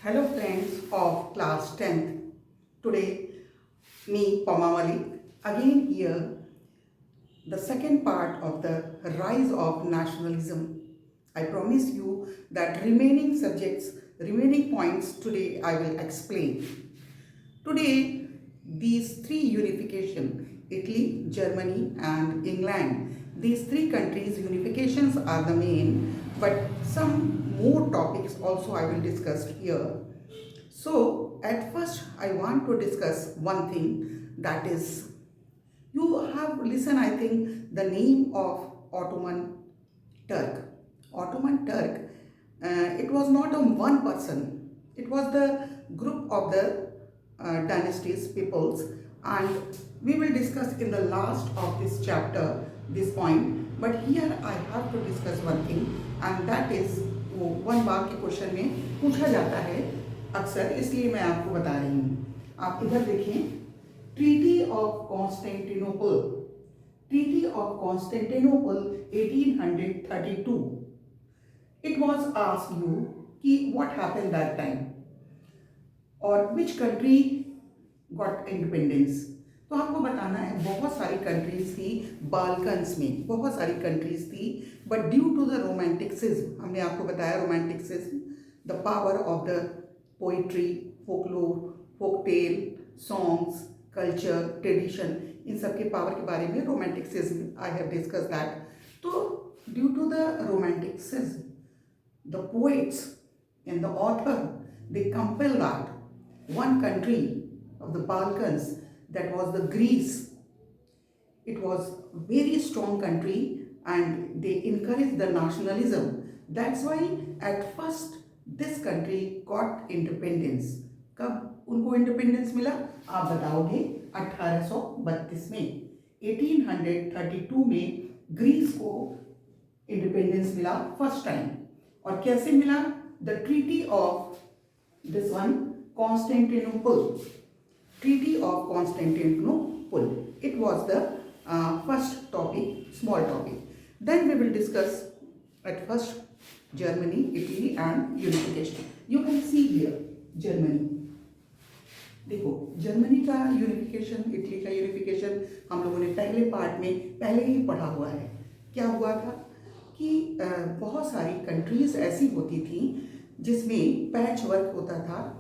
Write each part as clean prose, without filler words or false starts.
Hello friends of class 10th. Today, me, Pama Malik, again here, the second part of the rise of nationalism. I promise you that remaining subjects, remaining points today I will explain. Today, these three unification, Italy, Germany and England, these three countries unifications are the main, but some more topics also I will discuss here. So at first I want to discuss one thing, that is, you have listened I think the name of Ottoman Turk. Ottoman Turk, it was not a one person, it was the group of the dynasties, peoples, and we will discuss in the last of this chapter this point. But here I have to discuss one thing, and that is वो one mark के question में पूछा जाता है अक्सर, इसलिए मैं आपको बता रही हूँ। आप इधर देखें, treaty of Constantinople, treaty of Constantinople 1832. It was asked you कि what happened that time or which country got independence. तो आपको बताना है बहुत सारी कंट्रीज थी बाल्कन्स में, बहुत सारी कंट्रीज थी, but due to the romanticism, हमने आपको बताया romanticism, the power of the poetry, folklore, folk tale, songs, culture, tradition, इन सब के पावर के बारे में romanticism I have discuss that. तो due to the romanticism the poets and the author, they compel that one country of the Balkans, that was the Greece, it was very strong country and they encouraged the nationalism. That's why at first this country got independence. कब उनको independence मिला आप बताओगे? 1832 में, 1832 में Greece को independence मिला first time. और कैसे मिला? The treaty of this one Constantinople, treaty of Constantinople, it was the first topic, small topic. Then we will discuss at first Germany, Italy and unification. You can see here Germany. देखो Germany का unification, Italy का unification हम लोगों ने पहले part में पहले ही पढ़ा हुआ है. क्या हुआ था कि बहुत सारी कंट्रीज़ ऐसी होती थी जिसमें पैच वर्क होता था,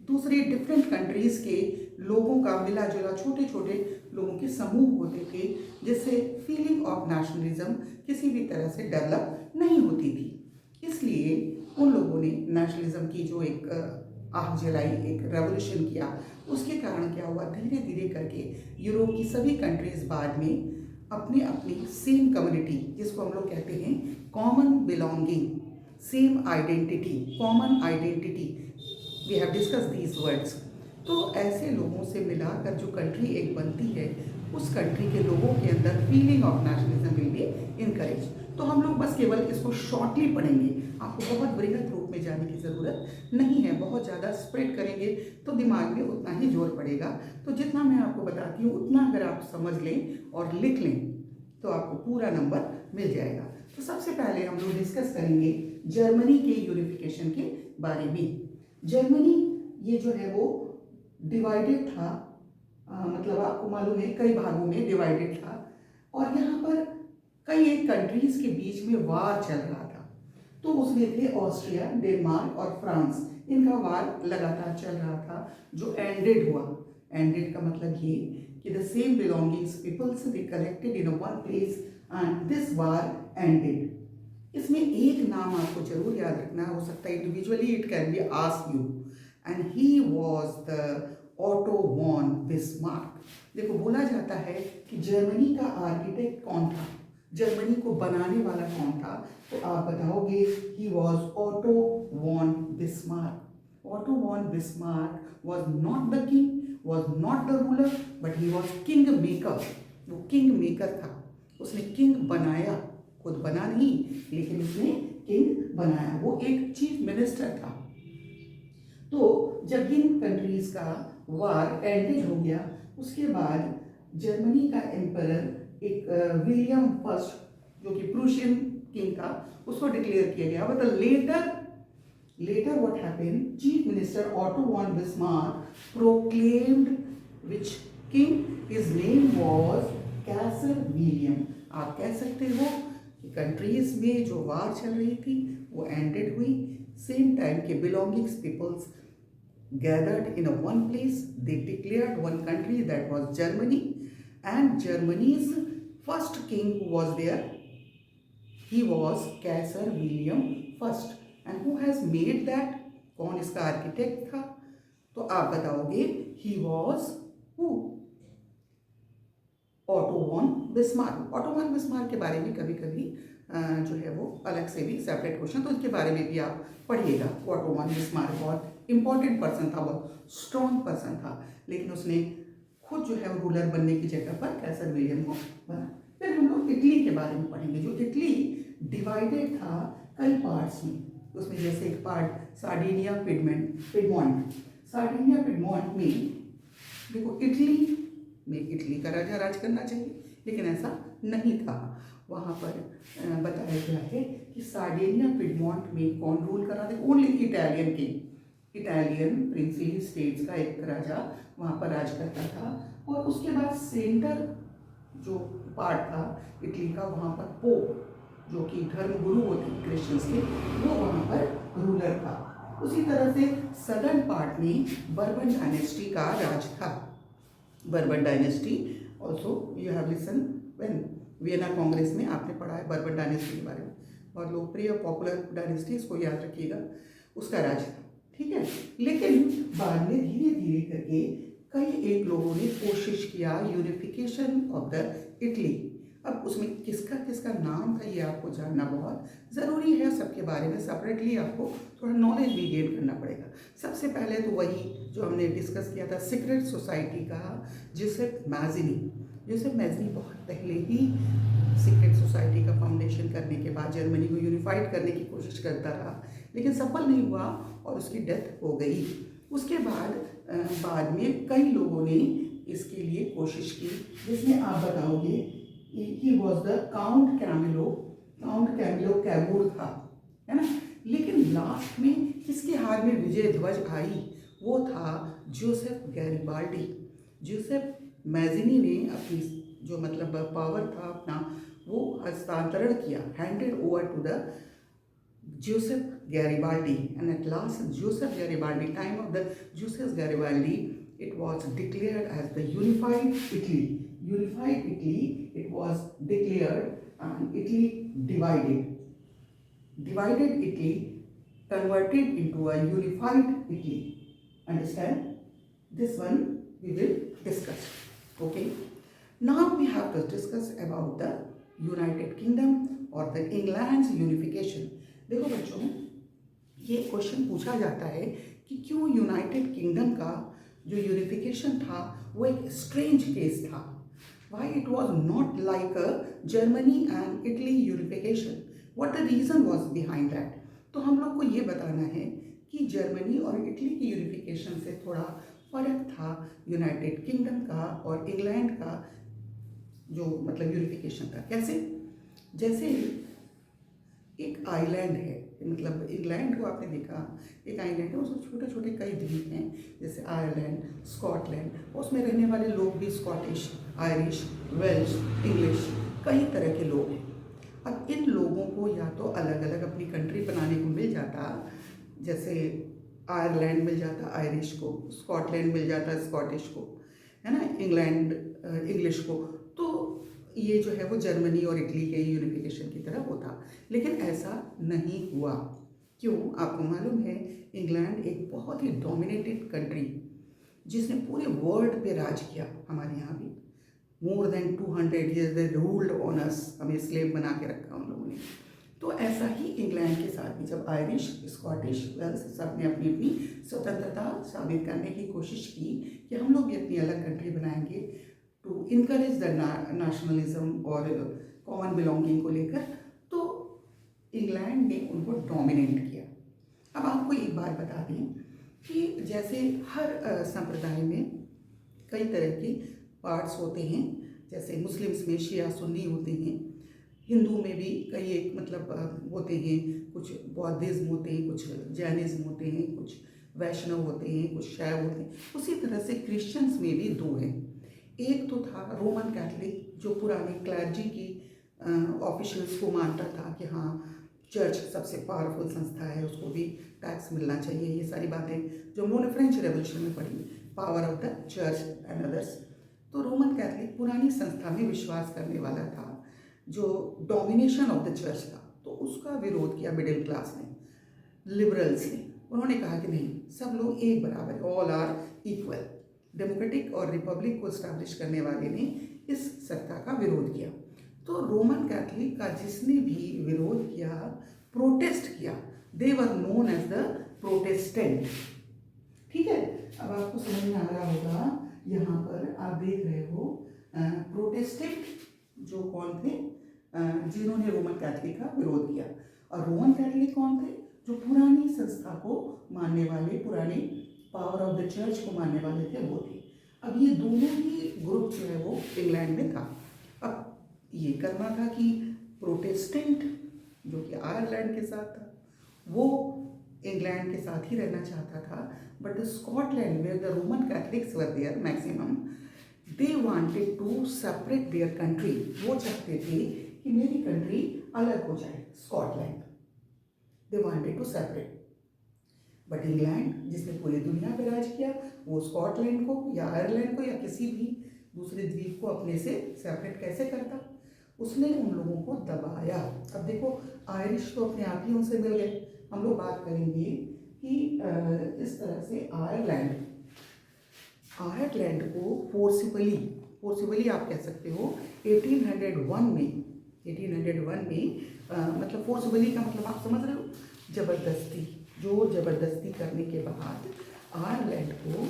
दूसरे डिफरेंट कंट्रीज़ के लोगों का मिला जुला, छोटे छोटे लोगों के समूह होते थे, जिससे फीलिंग ऑफ नेशनलिज्म किसी भी तरह से डेवलप नहीं होती थी. इसलिए उन लोगों ने नेशनलिज्म की जो एक आग जलाई, एक रेवोल्यूशन किया. उसके कारण क्या हुआ, धीरे धीरे करके यूरोप की सभी कंट्रीज़ बाद में अपनी अपनी सेम कम्युनिटी, जिसको हम लोग कहते हैं common belonging, same identity, common identity, we have discuss these words. तो ऐसे लोगों से मिलाकर जो कंट्री एक बनती है, उस कंट्री के लोगों के अंदर feeling of nationalism will be encourage. तो हम लोग बस केवल इसको शॉर्टली पढ़ेंगे, आपको बहुत बृहद रूप में जाने की ज़रूरत नहीं है. बहुत ज़्यादा स्प्रेड करेंगे तो दिमाग में उतना ही जोर पड़ेगा. तो जितना मैं आपको बताती हूँ उतना अगर आप समझ लें और लिख लें तो आपको पूरा नंबर मिल जाएगा. तो सबसे पहले हम लोग डिस्कस करेंगे जर्मनी के यूनिफिकेशन के बारे में. जर्मनी ये जो है वो डिवाइडेड था, मतलब आपको मालूम है कई भागों में डिवाइडेड था, और यहाँ पर कई एक कंट्रीज़ के बीच में वार चल रहा था. तो उसमें थे ऑस्ट्रिया, डेनमार्क और फ्रांस. इनका वार लगातार चल रहा था जो एंडेड हुआ. एंडेड का मतलब ये कि the same belongings peoples they collected in one place and this war ended. इसमें एक नाम आपको जरूर याद रखना, हो सकता है individually it can be asked you, and he was the Otto von Bismarck. देखो बोला जाता है कि जर्मनी का आर्किटेक्ट कौन था, जर्मनी को बनाने वाला कौन था, तो आप बताओगे he was Otto von Bismarck. Otto von Bismarck was not the king, was not the ruler, but he was king maker. वो किंग मेकर था, उसने किंग बनाया, खुद बना नहीं लेकिन उसने किंग बनाया. वो एक चीफ मिनिस्टर था. तो जब इन कंट्रीज का वार एंडेड हो गया, उसके बाद जर्मनी का एम्परर एक विलियम फर्स्ट, जो कि प्रूशियन किंग था, उसको डिक्लेयर किया गया. But later Later what happened, Chief Minister Otto von Bismarck proclaimed which king? His name was Kaiser William. आप कह सकते हो कि कंट्रीज में जो वार चल रही थी वो एंडेड हुई, सेम टाइम के belongings peoples gathered in a one place. They declared one country, that was Germany, and Germany's first king who was there, he was Kaiser William First. And who has made that? कौन इसका architect था? तो आप बताओगे he was who? Otto von Bismarck. Otto von Bismarck के बारे में कभी कभी जो है वो अलग से भी सेपरेट क्वेश्चन, तो उसके बारे में भी आप पढ़िएगा। ऑटो वॉन बिस्मार्क बहुत इंपॉर्टेंट पर्सन था, बहुत स्ट्रॉन्ग पर्सन था, लेकिन उसने खुद जो है वो रूलर बनने की जगह पर कैसर विलियम को बना। फिर हम लोग इटली के बारे में पढ़ेंगे। जो इटली डिवाइडेड था कई पार्ट्स में, उसमें जैसे एक part Sardinia Piedmont. Sardinia Piedmont में देखो इटली में इटली का राजा राज करना चाहिए, लेकिन ऐसा नहीं था। वहाँ पर बताया गया है कि सार्डिनिया पिडमॉन्ट में कौन रूल कर रहा था? Only Italian king, Italian princely states का एक राजा वहाँ पर राज करता था। और उसके बाद सेंटर जो पार्ट था इटली का, वहाँ पर पोप जो कि धर्म गुरु होते क्रिश्चियंस के, वो वहाँ पर रूलर था। उसी तरह से सदर्न पार्ट में बर्बन डायनेस्टी का राज था। Bourbon dynasty also you have listen when Vienna Congress में आपने पढ़ा है बर्बन डायनेस्टी के बारे में, बहुत लोकप्रिय पॉपुलर डायनेस्टी, इसको याद रखिएगा, उसका राज था। ठीक है, लेकिन बाद में धीरे धीरे करके कई एक लोगों ने कोशिश किया यूनिफिकेशन ऑफ द इटली। अब उसमें किसका किसका नाम था ये आपको जानना बहुत ज़रूरी है। सबके बारे में सेपरेटली आपको थोड़ा नॉलेज भी गेन करना पड़ेगा। सबसे पहले तो वही जो हमने डिस्कस किया था सीक्रेट सोसाइटी का, जोसेफ मैज़नी बहुत पहले ही सीक्रेट सोसाइटी का फाउंडेशन करने के बाद जर्मनी को यूनिफाइड करने की कोशिश करता रहा, लेकिन सफल नहीं हुआ और उसकी डेथ हो गई। उसके बाद में कई लोगों ने इसके लिए कोशिश की, जिसमें आप बताओगे he was the Count Camillo Cavour था, है ना। लेकिन लास्ट में किसके हाथ में विजय ध्वज आई? वो था जोसेफ गैरिबाल्डी। जोसेफ मैज़नी ने अपनी जो मतलब पावर था अपना वो हस्तांतरण किया, handed over to the Joseph Garibaldi, and at last Joseph Garibaldi, time of the Joseph Garibaldi, it was declared as the unified Italy, it was declared, and Italy divided Italy, converted into a unified Italy. Understand? This one we will discuss. Okay, now we have to discuss about the United Kingdom or the England's unification. देखो बच्चों, ये question पूछा जाता है कि क्यों United kingdom का जो यूनिफिकेशन था वो एक स्ट्रेंज केस था। Why it was not like a Germany and Italy unification, what the reason was behind that. तो हम लोग को ये बताना है कि जर्मनी और इटली की यूनिफिकेशन से थोड़ा फर्क था यूनाइटेड किंगडम का और इंग्लैंड का जो मतलब यूनिफिकेशन था। कैसे? जैसे एक आइलैंड है, मतलब इंग्लैंड को आपने देखा एक आइलैंड है, उसमें छोटे छोटे कई द्वीप हैं, जैसे आयरलैंड, स्कॉटलैंड, उसमें रहने वाले लोग भी स्कॉटिश, आयरिश, वेल्श, इंग्लिश, कई तरह के लोग हैं। अब इन लोगों को या तो अलग अलग अपनी कंट्री बनाने को मिल जाता, जैसे आयरलैंड मिल जाता आयरिश को, स्कॉटलैंड मिल जाता स्कॉटिश को, है ना, इंग्लैंड इंग्लिश को, तो ये जो है वो जर्मनी और इटली के यूनिफिकेशन की तरह होता, लेकिन ऐसा नहीं हुआ। क्यों? आपको मालूम है इंग्लैंड एक बहुत ही डोमिनेटेड कंट्री जिसने पूरे वर्ल्ड पे राज किया, हमारे यहाँ भी more than 200 years they ruled on us, हमें स्लेव बना के रखा उन लोगों ने। तो ऐसा ही इंग्लैंड के साथ भी जब आयरिश, स्कॉटिश, वेल्स सब ने अपनी अपनी स्वतंत्रता साबित करने की कोशिश की कि हम लोग भी अपनी अलग कंट्री बनाएंगे टू इनकरेज द नेशनलिज्म और कॉमन बिलोंगिंग को लेकर, तो इंग्लैंड ने उनको डोमिनेट किया। अब आपको एक बात बता दें कि जैसे हर संप्रदाय में कई तरह के पार्ट्स होते हैं, जैसे मुस्लिम्स में शिया सुन्नी होते हैं, हिंदू में भी कई एक मतलब होते हैं, कुछ बौद्धिज्म होते हैं, कुछ जैनिज्म होते हैं, कुछ वैष्णव होते हैं, कुछ शैव होते हैं। उसी तरह से क्रिश्चियंस में भी दो हैं। एक तो था रोमन कैथलिक, जो पुराने क्लर्जी की ऑफिशियल्स को मानता था कि हाँ चर्च सबसे पावरफुल संस्था है, उसको भी टैक्स मिलना चाहिए, ये सारी बातें जो हम लोगों ने फ्रेंच रेवोल्यूशन में पढ़ी, power of the church and others. तो रोमन कैथलिक पुरानी संस्था में विश्वास करने वाला था, जो डोमिनेशन ऑफ द चर्च था। तो उसका विरोध किया मिडिल क्लास ने, लिबरल्स ने। उन्होंने कहा कि नहीं, सब लोग एक बराबर है, ऑल आर इक्वल। डेमोक्रेटिक और रिपब्लिक को स्टैब्लिश करने वाले ने इस सत्ता का विरोध किया। तो रोमन कैथलिक का जिसने भी विरोध किया, प्रोटेस्ट किया, they were known as the protestant. ठीक है, अब आपको समझ में आ रहा होगा, यहाँ पर आप देख रहे हो प्रोटेस्टेंट जो कौन थे, जिन्होंने रोमन कैथलिक का विरोध किया। और रोमन कैथलिक कौन थे? जो पुरानी संस्था को मानने वाले, पुरानी पावर ऑफ द चर्च को मानने वाले थे, वो थे। अब ये दोनों ही ग्रुप जो है वो इंग्लैंड में था। अब ये करना था कि प्रोटेस्टेंट जो कि आयरलैंड के साथ था, वो इंग्लैंड के साथ ही रहना चाहता था, but Scotland where the Roman Catholics were there maximum, they wanted to separate their country. वो चाहते थे कि मेरी कंट्री अलग हो जाए, Scotland. They wanted to separate. But England, जिसने पूरी दुनिया पर राज किया, वो स्कॉटलैंड को या आयरलैंड को या किसी भी दूसरे द्वीप को अपने से सेपरेट कैसे करता? उसने उन लोगों को दबाया। अब देखो, आयरिश तो अपने आप ही उनसे मिल गए। हम लोग बात करेंगे कि इस तरह से आयरलैंड को फोर्सिबली आप कह सकते हो 1801 में मतलब फोर्सिबली का मतलब आप समझ रहे हो, जबरदस्ती, जोर जबरदस्ती करने के बाद आयरलैंड को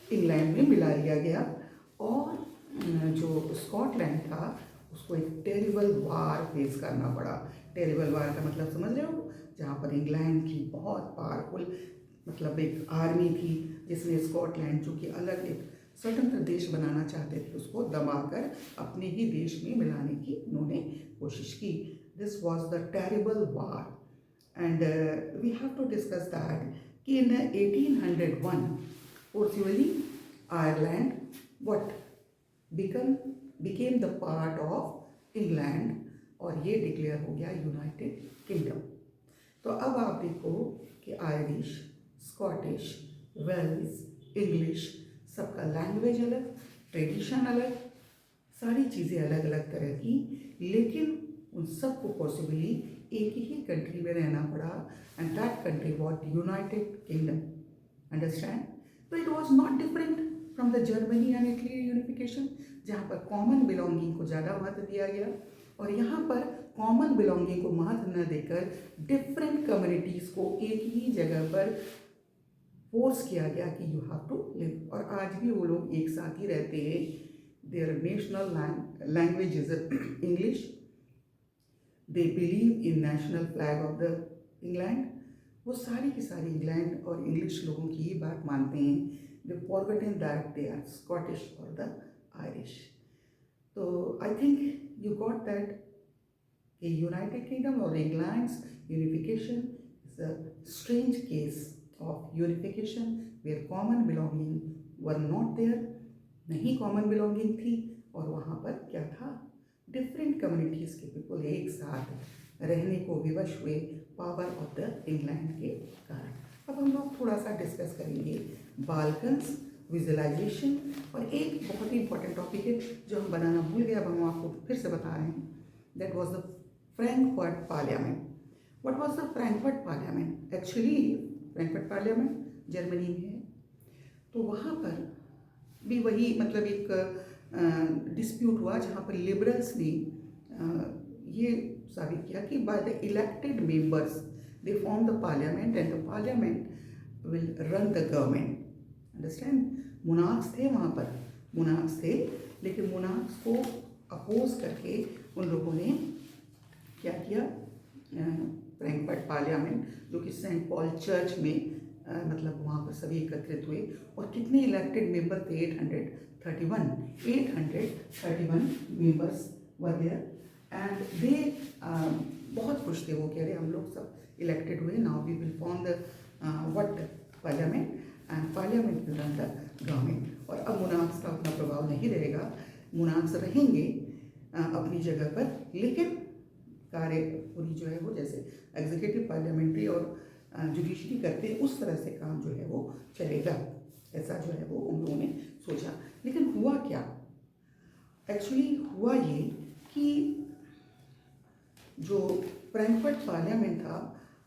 इंग्लैंड में मिला लिया गया। और जो स्कॉटलैंड था उसको एक टेरिबल वार फेस करना पड़ा। टेरिबल वार का मतलब समझ रहे हो, जहाँ पर इंग्लैंड की बहुत पावरफुल मतलब एक आर्मी थी, जिसने स्कॉटलैंड जो कि अलग एक स्वतंत्र देश बनाना चाहते थे, उसको दबाकर अपने ही देश में मिलाने की उन्होंने कोशिश की। This was the terrible war and we have to discuss that कि in 1801 forcibly Ireland what became the part of England, और ये डिक्लेयर हो गया यूनाइटेड किंगडम। तो अब आप देखो कि आयरिश, स्कॉटिश, वेल्स, इंग्लिश, सबका लैंग्वेज अलग, ट्रेडिशन अलग, सारी चीज़ें अलग अलग तरह की, लेकिन उन सबको पॉसिबली एक ही कंट्री में रहना पड़ा, and that country was United Kingdom. Understand? तो it was not different from the Germany and Italy unification, जहाँ पर कॉमन बिलोंगिंग को ज़्यादा महत्व दिया गया, और यहाँ पर कॉमन बिलोंगिंग को महत्व न देकर डिफरेंट कम्युनिटीज़ को एक ही जगह पर फोर्स किया गया कि यू हैव टू लिव। और आज भी वो लोग एक साथ ही रहते हैं। There national language is English, they believe in national flag of the England. वो सारी की सारी इंग्लैंड और इंग्लिश लोगों की ही बात मानते हैं। They forgotten that they are Scottish और द आयरिश। तो I think you got that कि यूनाइटेड किंगडम और England's unification is a strange case of unification where common belonging were not there, नहीं common belonging थी, और वहाँ पर क्या था, different communities के people एक साथ रहने को विवश हुए पावर ऑफ द इंग्लैंड के कारण। अब हम लोग थोड़ा सा डिस्कस करेंगे बाल्कन्स, विजुअलाइजेशन, और एक बहुत ही इंपॉर्टेंट टॉपिक है जो हम बनाना भूल गए, अब हम आपको फिर से बता रहे हैं। That was the Frankfurt parliament. What was the Frankfurt parliament? Actually Frankfurt parliament Germany में है। तो वहाँ पर भी वही मतलब एक डिस्प्यूट हुआ, जहाँ पर लिबरल्स ने ये साबित किया कि by the elected members they form the parliament and the parliament will run the government. Understand? Monarchs थे वहाँ पर, मोनार्क्स थे, लेकिन मोनार्क्स को अपोज करके उन लोगों ने क्या किया, फ्रैंकफर्ट पार्लियामेंट जो कि सेंट पॉल चर्च में मतलब वहाँ पर सभी एकत्रित हुए, और कितने इलेक्टेड मेंबर थे? 831 members were there, and they बहुत खुश थे वो, कह रहे हम लोग सब इलेक्टेड हुए, now we will form the what parliament and parliament will run the government. और अब मोनार्क्स का उतना प्रभाव नहीं रहेगा, मोनार्क्स रहेंगे अपनी जगह पर, लेकिन कार्य पूरी जो है वो जैसे एग्जीक्यूटिव, पार्लियामेंट्री और जुडिशरी करते हैं उस तरह से काम जो है वो चलेगा, ऐसा जो है वो उन लोगों ने सोचा। लेकिन हुआ क्या, एक्चुअली हुआ ये कि जो फ्रैंकफर्ट पार्लियामेंट था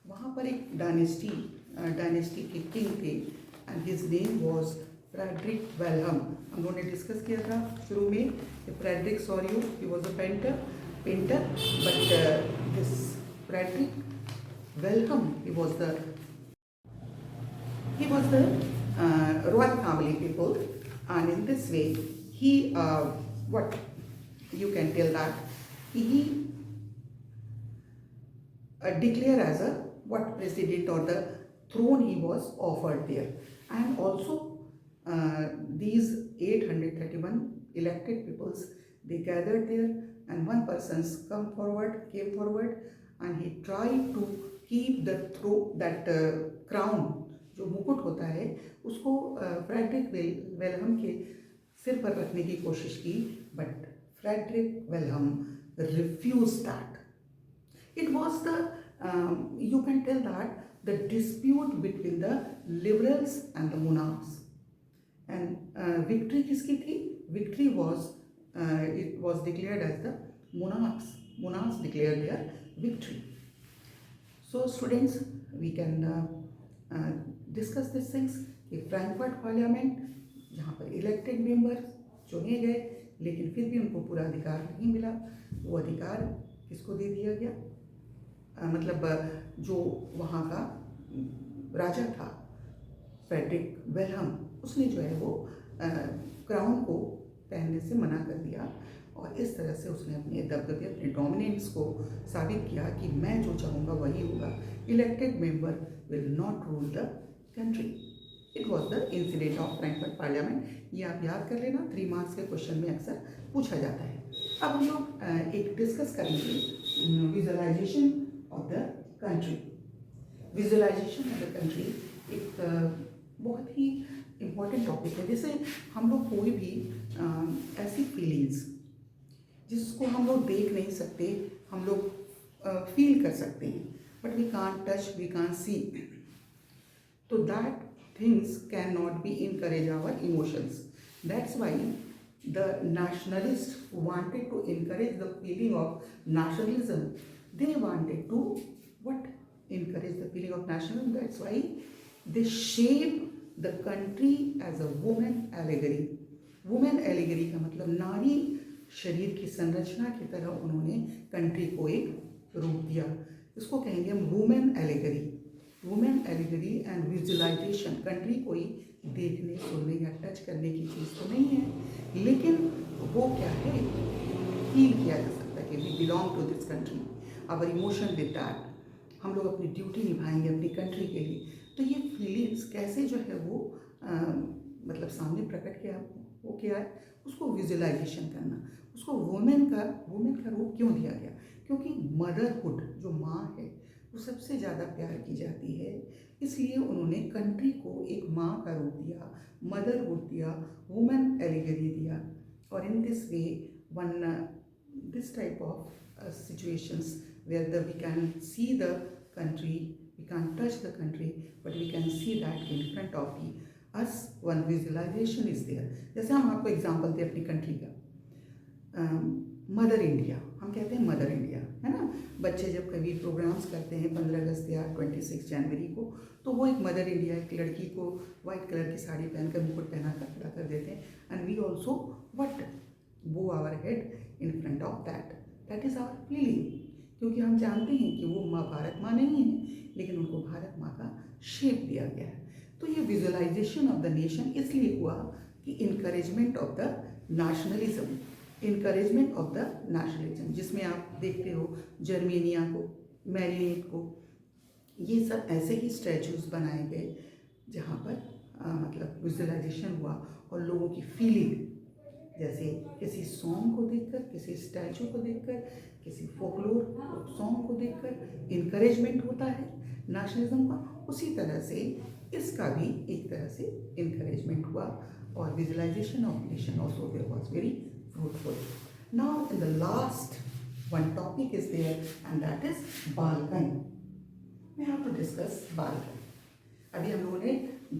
वहाँ पर एक डायनेस्टी के किंग थे and his name was Frederick Wilhelm. हम लोगों ने डिस्कस किया था शुरू में कि फ्रेडरिक सोरियो ही was a painter but this Frederick Wilhelm he was the royal family people, and in this way he what you can tell that he declared as a what president or the throne he was offered there, and also these 831 elected peoples, they gathered there, and one person's came forward and he tried to keep the throne, that crown, जो मुकुट होता है उसको Frederick Welham के सिर पर रखने की कोशिश की, but Frederick Wilhelm refused that. It was the you can tell that the dispute between the liberals and the monarchs, and victory किसकी थी? Victory was it was declared as the monarchs declared their victory. So students, we can discuss these things कि Frankfurt parliament जहाँ पर elected member चुने गए लेकिन फिर भी उनको पूरा अधिकार नहीं मिला, वो अधिकार किसको दे दिया गया? मतलब जो वहाँ का राजा था फ्रेडरिक वेलहम, उसने जो है वो क्राउन को पहनने से मना कर दिया, और इस तरह से उसने अपने दबदबे, अपने डोमिनेंस को साबित किया कि मैं जो चाहूँगा वही होगा, elected member will not rule the country. It was the incident of Frankfurt parliament. ये आप याद कर लेना, 3 मार्क्स के क्वेश्चन में अक्सर पूछा जाता है। अब हम लोग एक डिस्कस करेंगे visualization of the country. Visualization of the country एक बहुत ही इम्पॉर्टेंट टॉपिक है। जैसे हम लोग कोई भी ऐसी फीलिंग्स जिसको हम लोग देख नहीं सकते, हम लोग फील कर सकते हैं, but we can't touch, we can't see, तो that things cannot be encourage our emotions. That's why the nationalists who wanted to encourage the feeling of nationalism, they wanted to what? Encourage the feeling of nationalism. That's why they shape the country as a woman allegory. Woman allegory का मतलब नारी शरीर की संरचना की तरह उन्होंने country को एक रूप दिया। इसको कहेंगे हम women allegory. Women allegory and visualization, country कोई देखने, सुनने या टच करने की चीज़ तो नहीं है, लेकिन वो क्या है, फील किया जा सकता है कि we belong to this country, our emotion with that, हम लोग अपनी ड्यूटी निभाएंगे अपनी कंट्री के लिए। तो ये फीलिंग्स कैसे जो है वो मतलब सामने प्रकट किया, वो क्या है, उसको विजुअलाइजेशन करना। उसको वुमेन का रूप क्यों दिया गया? क्योंकि मदरहुड, जो माँ है, वो सबसे ज़्यादा प्यार की जाती है, इसलिए उन्होंने कंट्री को एक माँ का रूप दिया, मदरहुड दिया, वुमेन एलिगरी दिया। और in this way one this type of situations where we can see the country, we can touch the country, but we can see that in front of the us, one visualization is there. जैसे हम आपको example दें अपनी country का, mother India, हम कहते हैं mother India, है ना। बच्चे जब कभी प्रोग्राम्स करते हैं 15 अगस्त या 26 जनवरी को, तो वो एक मदर इंडिया, एक लड़की को वाइट कलर की साड़ी पहनकर मुकुट पहना कर खड़ा कर देते हैं, and we also what bow our head in front of that is our feeling, क्योंकि हम जानते हैं कि वो माँ भारत माँ नहीं है, लेकिन उनको भारत माँ का शेप दिया गया है। तो ये विजुअलाइजेशन ऑफ द नेशन इसलिए हुआ कि encouragement of the nationalism, encouragement of the nationalism, जिसमें आप देखते हो जर्मेनिया को, मैरिनेट को, ये सब ऐसे ही स्टैचूज बनाए गए जहाँ पर मतलब विजुअलाइजेशन हुआ और लोगों की फीलिंग, जैसे किसी सॉन्ग को देखकर, किसी स्टैचू को देखकर, किसी फोकलोर सॉन्ग को देखकर इनकरेजमेंट होता है नेशनलिज्म का, उसी तरह से इसका भी एक तरह से इनकरेजमेंट हुआ और visualization of nation also there was very fruitful. Now in the last one topic is there and that is Balkan. We have to discuss Balkan. अभी हम लोगों ने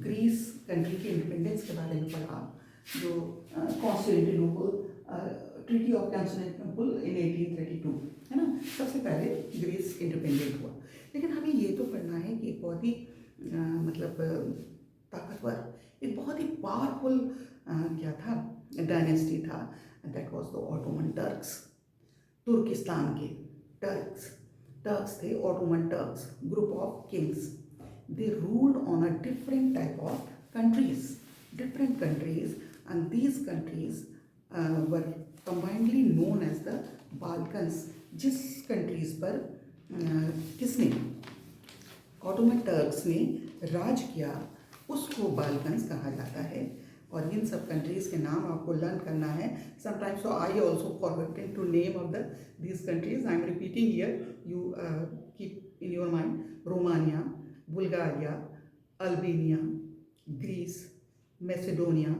ग्रीस कंट्री के इंडिपेंडेंस के बारे में पढ़ा, जो कॉन्स्टेंटिनोपल ट्रीटी ऑफ कॉन्स्टेंटिनोपल इन 1832 है ना. सबसे पहले ग्रीस इंडिपेंडेंट हुआ, लेकिन हमें ये तो पढ़ना है कि एक बहुत ही मतलब ताकतवर, एक बहुत ही पावरफुल क्या था डायनेस्टी था, that was the Ottoman Turks. Turkistan के टर्क्स थे, Ottoman Turks, group of kings. They ruled on a different type of different countries, and these countries were combinedly known as the Balkans. जिस countries पर किसने, Ottoman Turks ने राज किया, उसको Balkans कहा जाता है. और इन सब कंट्रीज़ के नाम आपको लर्न करना है. Sometimes so I also forgetting to name of these countries. I am repeating here, you keep in your mind. Romania, Bulgaria, Albania, Greece, Macedonia,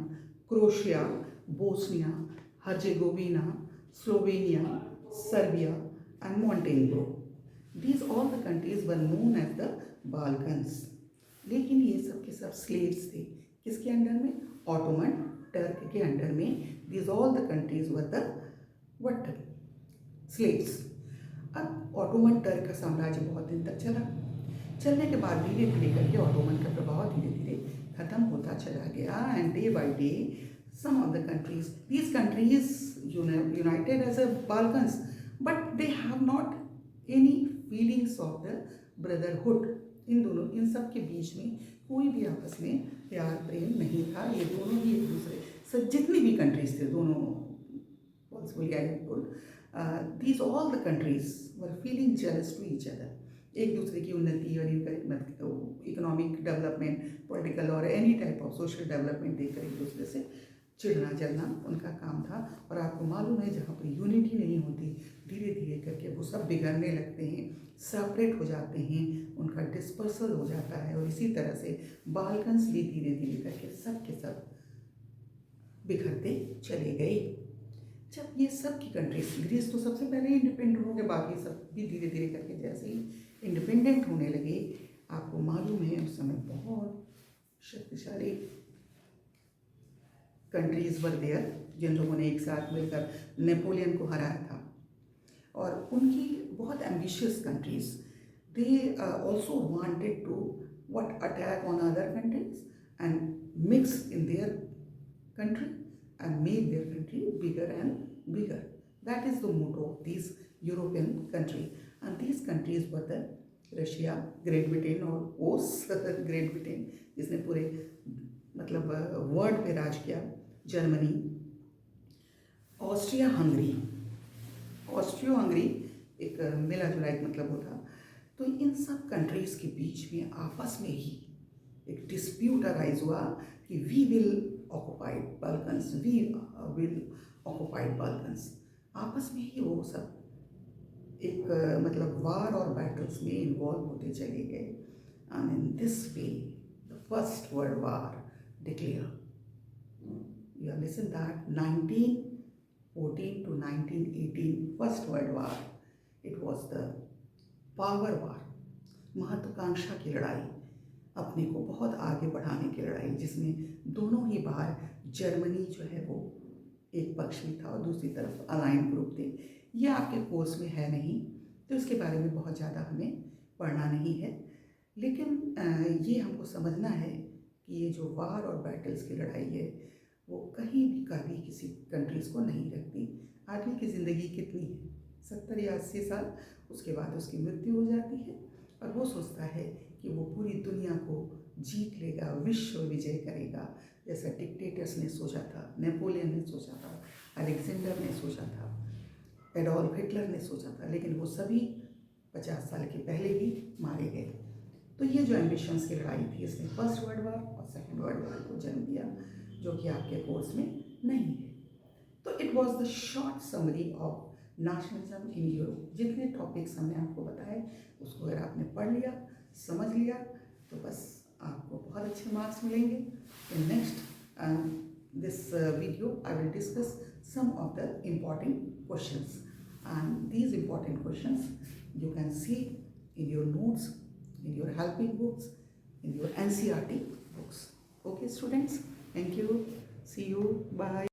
Croatia, Bosnia, Herzegovina, Slovenia, Serbia and Montenegro. These all the countries were known as the Balkans. लेकिन ये सब के सब slaves थे. किसके under में? Ottoman Turk के under में. These all the countries were the what? Slaves. अब ऑटोमन टर्क का साम्राज्य बहुत दिन तक चलने के बाद धीरे धीरे करके ऑटोमन का प्रभाव धीरे धीरे खत्म होता चला गया. And day by day some of the countries, these countries united as a Balkans, but they have not any feelings of the brotherhood. इन सब के बीच में कोई भी आपस में प्यार प्रेम नहीं था. ये दोनों ही एक दूसरे से, जितनी भी कंट्रीज थे दोनों, these all the countries were feeling jealous to each other. एक दूसरे की उन्नति और इकोनॉमिक डेवलपमेंट, पॉलिटिकल और any type of social development देखकर एक दूसरे से चिढ़ना जलना उनका काम था. और आपको मालूम है, जहाँ पर यूनिटी नहीं होती, धीरे धीरे करके वो सब बिगड़ने लगते हैं, सेपरेट हो जाते हैं, उनका डिस्पर्सल हो जाता है. और इसी तरह से बाल्कन्स भी धीरे धीरे करके सब के सब बिखरते चले गए. जब ये सब की कंट्रीज, ग्रीस तो सबसे पहले इंडिपेंडेंट हो गए, बाकी सब भी धीरे धीरे करके जैसे ही इंडिपेंडेंट होने लगे, आपको मालूम है उस समय बहुत शक्तिशाली कंट्रीज वर देयर, जिन लोगों ने एक साथ मिलकर नेपोलियन को हराया था. और उनकी बहुत ambitious countries, they also wanted to what attack on other countries and mix in their country and make their country bigger and bigger. That is the motto of these European countries. And these countries were the Russia, Great Britain और ओस great Britain जिसने पूरे मतलब world पे राज किया, Germany, Austria Hungary. Osteo Hungary एक मिला जुला एक मतलब होता. तो इन सब कंट्रीज़ के बीच में आपस में ही एक डिस्प्यूट अराइज हुआ कि we will occupied Balkans, we will occupied Balkans. आपस में ही वो सब एक मतलब वार और बैटल्स में इन्वॉल्व होते चले गए. And in this way the first world war declare. You have listen that 1914 to 1918 first world war. It was the power war, महत्वाकांक्षा की लड़ाई, अपने को बहुत आगे बढ़ाने की लड़ाई, जिसमें दोनों ही बार जर्मनी जो है वो एक पक्ष में था और दूसरी तरफ अलाइन ग्रुप थे. ये आपके कोर्स में है नहीं, तो इसके बारे में बहुत ज़्यादा हमें पढ़ना नहीं है. लेकिन ये हमको समझना है कि ये जो वार और बैटल्स की लड़ाई है वो कहीं भी कभी किसी कंट्रीज़ को नहीं रखती. आदमी की ज़िंदगी कितनी है, 70 या 80 साल, उसके बाद उसकी मृत्यु हो जाती है और वो सोचता है कि वो पूरी दुनिया को जीत लेगा, विश्व विजय करेगा, जैसा डिक्टेटर्स ने सोचा था, नेपोलियन ने सोचा था, अलेक्जेंडर ने सोचा था, एडोल्फ हिटलर ने सोचा था. लेकिन वो सभी 50 साल के पहले ही मारे गए. तो ये जो एम्बिशंस की लड़ाई थी, इसने फर्स्ट वर्ल्ड वार और सेकेंड वर्ल्ड वार को जन्म दिया, जो कि आपके कोर्स में नहीं है. तो it was the short summary of nationalism in Europe. जितने टॉपिक्स हमने आपको बताए उसको अगर आपने पढ़ लिया, समझ लिया, तो बस आपको बहुत अच्छे मार्क्स मिलेंगे। In next this video I will discuss some of the important questions, and these important questions you can see in your notes, in your helping books, in your NCERT books. Okay students, thank you, see you, bye.